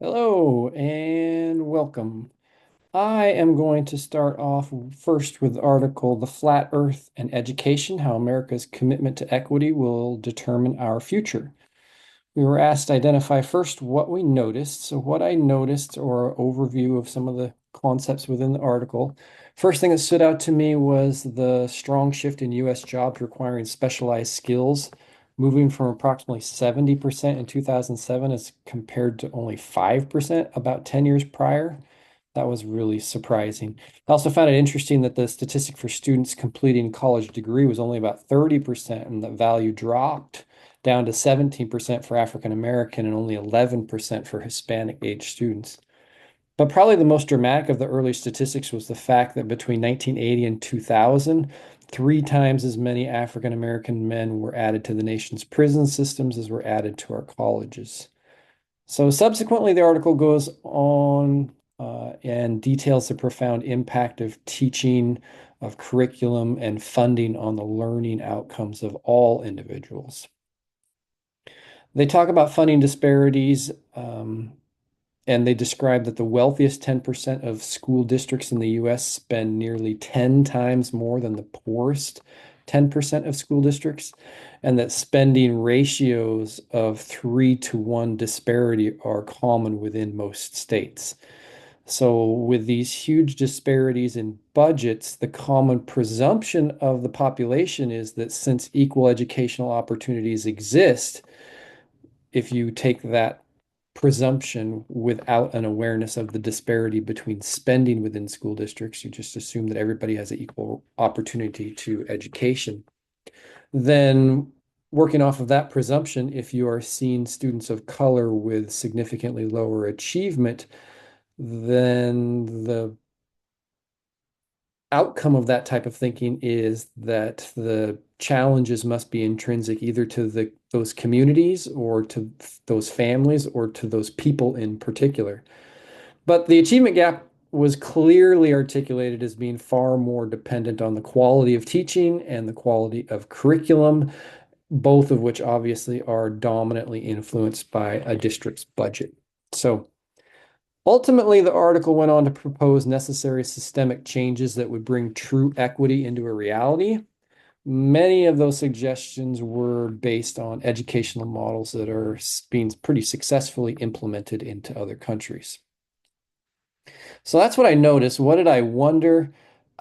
Hello and welcome. I am going to start off first with the article The Flat Earth and Education: How America's Commitment to Equity Will Determine Our Future. We were asked to identify first what we noticed. So, what I noticed, or an overview of some of the concepts within the article. First thing that stood out to me was the strong shift in US jobs requiring specialized skills, moving from approximately 70% in 2007 as compared to only 5% about 10 years prior. That was really surprising. I also found it interesting that the statistic for students completing college degree was only about 30%, and the value dropped down to 17% for African American and only 11% for Hispanic age students. But probably the most dramatic of the early statistics was the fact that between 1980 and 2000, three times as many African American men were added to the nation's prison systems as were added to our colleges. So subsequently, the article goes on and details the profound impact of teaching, of curriculum, and funding on the learning outcomes of all individuals. They talk about funding disparities, and they describe that the wealthiest 10% of school districts in the US spend nearly 10 times more than the poorest 10% of school districts, and that spending ratios of 3-to-1 disparity are common within most states. So, with these huge disparities in budgets, the common presumption of the population is that since equal educational opportunities exist, if you take that presumption without an awareness of the disparity between spending within school districts, you just assume that everybody has an equal opportunity to education. Then, working off of that presumption, if you are seeing students of color with significantly lower achievement, then the outcome of that type of thinking is that the challenges must be intrinsic either to those communities or to those families or to those people in particular. But the achievement gap was clearly articulated as being far more dependent on the quality of teaching and the quality of curriculum, both of which obviously are dominantly influenced by a district's budget. So ultimately, the article went on to propose necessary systemic changes that would bring true equity into a reality. Many of those suggestions were based on educational models that are being pretty successfully implemented into other countries. So that's what I noticed. What did I wonder?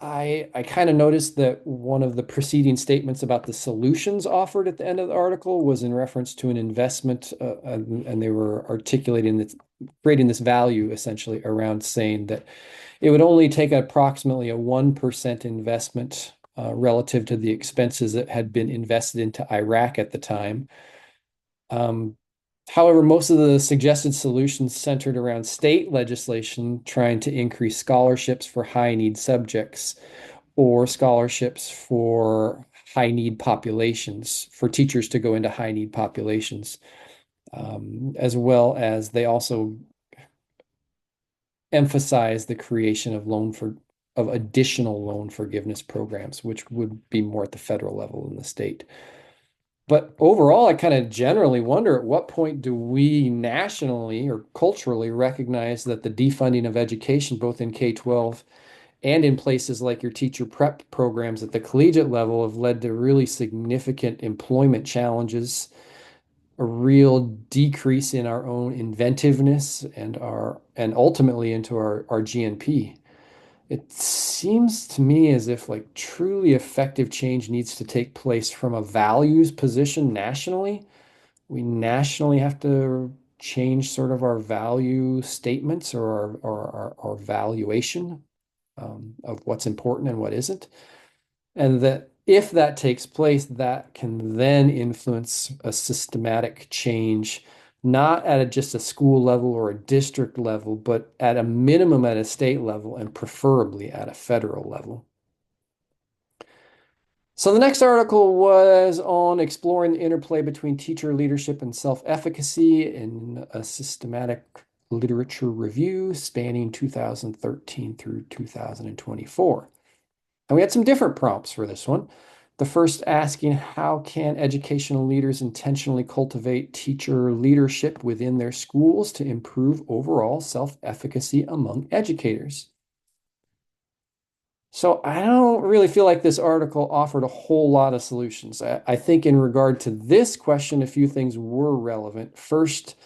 I kind of noticed that one of the preceding statements about the solutions offered at the end of the article was in reference to an investment, and they were articulating this, creating this value essentially around saying that it would only take approximately a 1% investment relative to the expenses that had been invested into Iraq at the time. Um, However, most of the suggested solutions centered around state legislation trying to increase scholarships for high need subjects or scholarships for high need populations, for teachers to go into high need populations, as well as they also emphasize the creation of additional loan forgiveness programs, which would be more at the federal level than the state. But overall, I kind of generally wonder at what point do we nationally or culturally recognize that the defunding of education, both in K-12 and in places like your teacher prep programs at the collegiate level, have led to really significant employment challenges, a real decrease in our own inventiveness and ultimately into our GNP. It seems to me as if like truly effective change needs to take place from a values position nationally. We nationally have to change sort of our value statements or our valuation of what's important and what isn't. And that if that takes place, that can then influence a systematic change, not at just a school level or a district level, but at a minimum at a state level and preferably at a federal level. So the next article was on exploring the interplay between teacher leadership and self-efficacy in a systematic literature review spanning 2013 through 2024. And we had some different prompts for this one. The first asking, how can educational leaders intentionally cultivate teacher leadership within their schools to improve overall self-efficacy among educators? So I don't really feel like this article offered a whole lot of solutions. I think in regard to this question, a few things were relevant. First,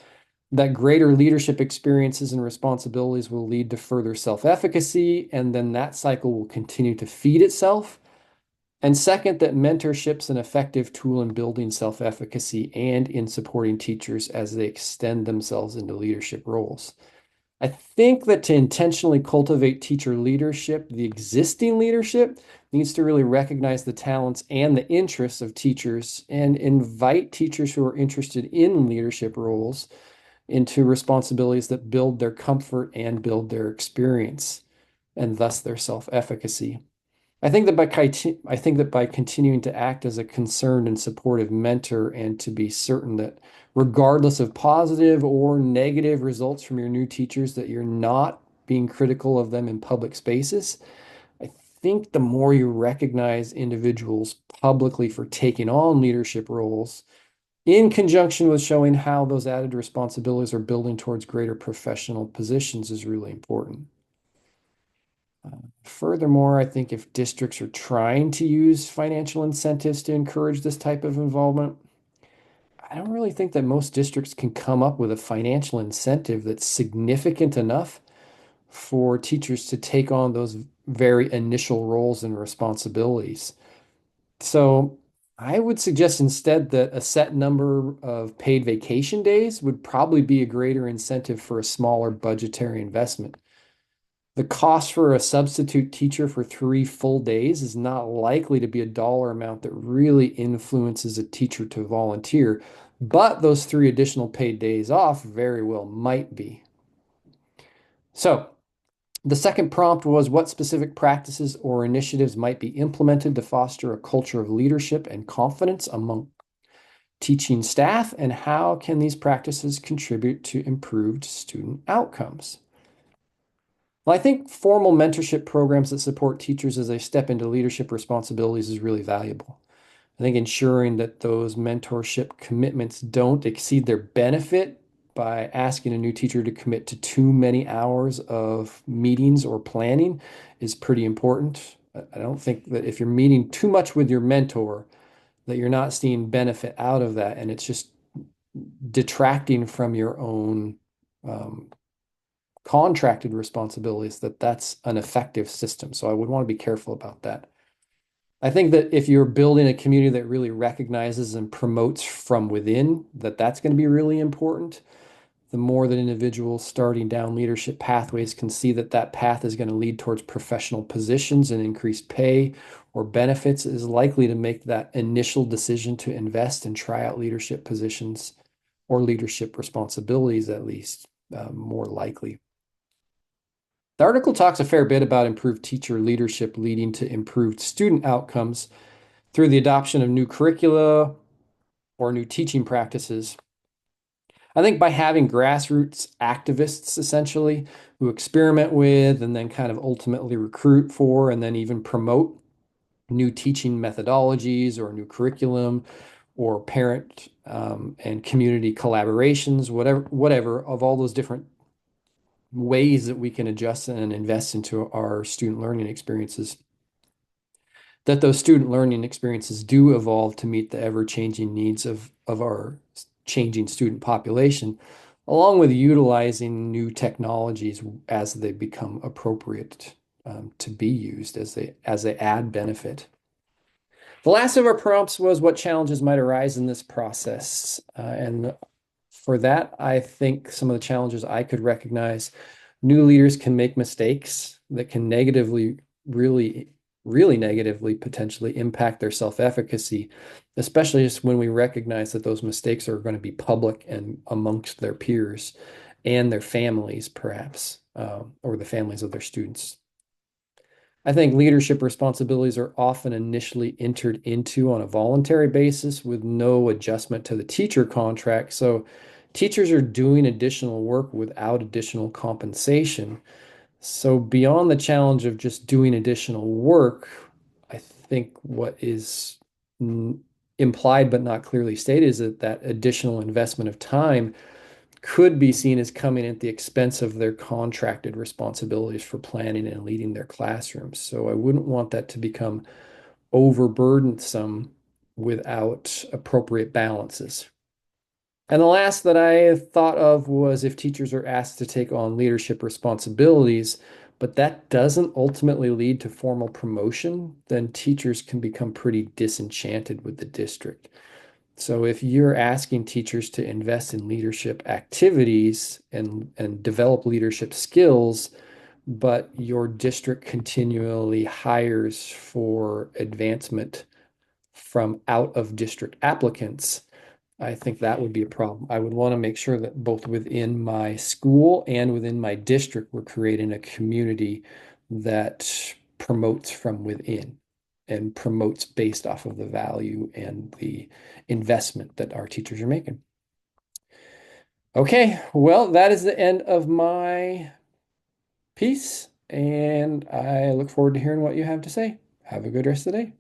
that greater leadership experiences and responsibilities will lead to further self-efficacy, and then that cycle will continue to feed itself. And second, that mentorship's an effective tool in building self-efficacy and in supporting teachers as they extend themselves into leadership roles. I think that to intentionally cultivate teacher leadership, the existing leadership needs to really recognize the talents and the interests of teachers and invite teachers who are interested in leadership roles into responsibilities that build their comfort and build their experience and thus their self-efficacy. I think that by continuing to act as a concerned and supportive mentor and to be certain that regardless of positive or negative results from your new teachers, that you're not being critical of them in public spaces. I think the more you recognize individuals publicly for taking on leadership roles, in conjunction with showing how those added responsibilities are building towards greater professional positions, is really important. Furthermore, I think if districts are trying to use financial incentives to encourage this type of involvement, I don't really think that most districts can come up with a financial incentive that's significant enough for teachers to take on those very initial roles and responsibilities. So I would suggest instead that a set number of paid vacation days would probably be a greater incentive for a smaller budgetary investment. The cost for a substitute teacher for 3 full days is not likely to be a dollar amount that really influences a teacher to volunteer, but those 3 additional paid days off very well might be. So, the second prompt was what specific practices or initiatives might be implemented to foster a culture of leadership and confidence among teaching staff, and how can these practices contribute to improved student outcomes? Well, I think formal mentorship programs that support teachers as they step into leadership responsibilities is really valuable. I think ensuring that those mentorship commitments don't exceed their benefit by asking a new teacher to commit to too many hours of meetings or planning is pretty important. I don't think that if you're meeting too much with your mentor, that you're not seeing benefit out of that, and it's just detracting from your own um, contracted responsibilities, that's an effective system. So I would want to be careful about that. I think that if you're building a community that really recognizes and promotes from within, that's going to be really important. The more that individuals starting down leadership pathways can see that that path is going to lead towards professional positions and increased pay or benefits, is likely to make that initial decision to invest and try out leadership positions or leadership responsibilities, at least, more likely. The article talks a fair bit about improved teacher leadership leading to improved student outcomes through the adoption of new curricula or new teaching practices. I think by having grassroots activists essentially who experiment with and then kind of ultimately recruit for and then even promote new teaching methodologies or new curriculum or parent and community collaborations, whatever of all those different ways that we can adjust and invest into our student learning experiences, that those student learning experiences do evolve to meet the ever-changing needs of our changing student population, along with utilizing new technologies as they become appropriate to be used as they add benefit. The last of our prompts was what challenges might arise in this process. And for that, I think some of the challenges I could recognize, new leaders can make mistakes that can negatively, really negatively potentially impact their self-efficacy, especially just when we recognize that those mistakes are going to be public and amongst their peers and their families, perhaps, or the families of their students. I think leadership responsibilities are often initially entered into on a voluntary basis with no adjustment to the teacher contract. So teachers are doing additional work without additional compensation. So beyond the challenge of just doing additional work, I think what is mm, implied but not clearly stated is that that additional investment of time could be seen as coming at the expense of their contracted responsibilities for planning and leading their classrooms. So I wouldn't want that to become overburdensome without appropriate balances. And the last that I thought of was if teachers are asked to take on leadership responsibilities, but that doesn't ultimately lead to formal promotion, then teachers can become pretty disenchanted with the district. So if you're asking teachers to invest in leadership activities and develop leadership skills, but your district continually hires for advancement from out of district applicants, I think that would be a problem. I would want to make sure that both within my school and within my district, we're creating a community that promotes from within and promotes based off of the value and the investment that our teachers are making. Okay, well, that is the end of my piece, and I look forward to hearing what you have to say. Have a good rest of the day.